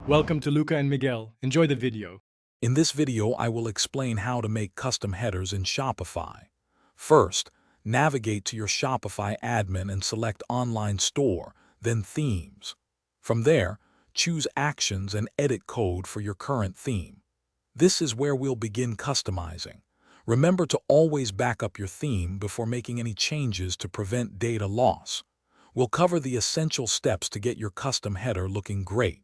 Welcome to Luca and Miguel. Enjoy the video. In this video, I will explain how to make custom headers in Shopify. First, navigate to your Shopify admin and select Online Store, then Themes. From there, choose Actions and edit code for your current theme. This is where we'll begin customizing. Remember to always back up your theme before making any changes to prevent data loss. We'll cover the essential steps to get your custom header looking great.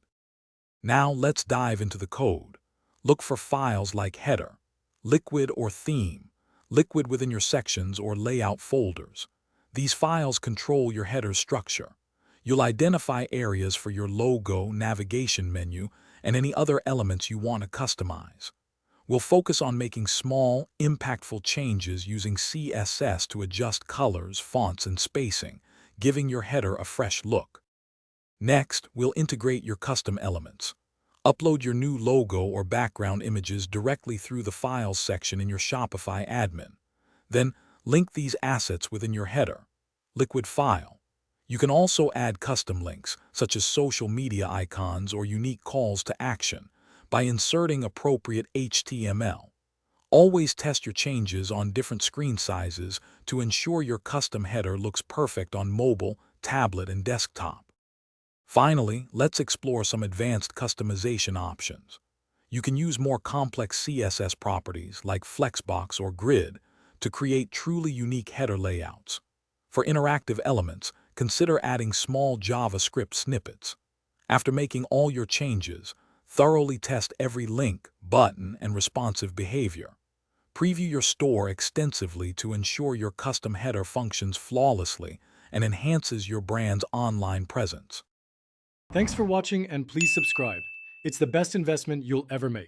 Now let's dive into the code. Look for files like header, liquid or theme, liquid within your sections or layout folders. These files control your header structure. You'll identify areas for your logo, navigation menu, and any other elements you want to customize. We'll focus on making small, impactful changes using CSS to adjust colors, fonts, and spacing, giving your header a fresh look. Next, we'll integrate your custom elements. Upload your new logo or background images directly through the Files section in your Shopify admin. Then, link these assets within your header, liquid file. You can also add custom links, such as social media icons or unique calls to action, by inserting appropriate HTML. Always test your changes on different screen sizes to ensure your custom header looks perfect on mobile, tablet, and desktop. Finally, let's explore some advanced customization options. You can use more complex CSS properties like Flexbox or Grid to create truly unique header layouts. For interactive elements, consider adding small JavaScript snippets. After making all your changes, thoroughly test every link, button, and responsive behavior. Preview your store extensively to ensure your custom header functions flawlessly and enhances your brand's online presence. Thanks for watching and please subscribe. It's the best investment you'll ever make.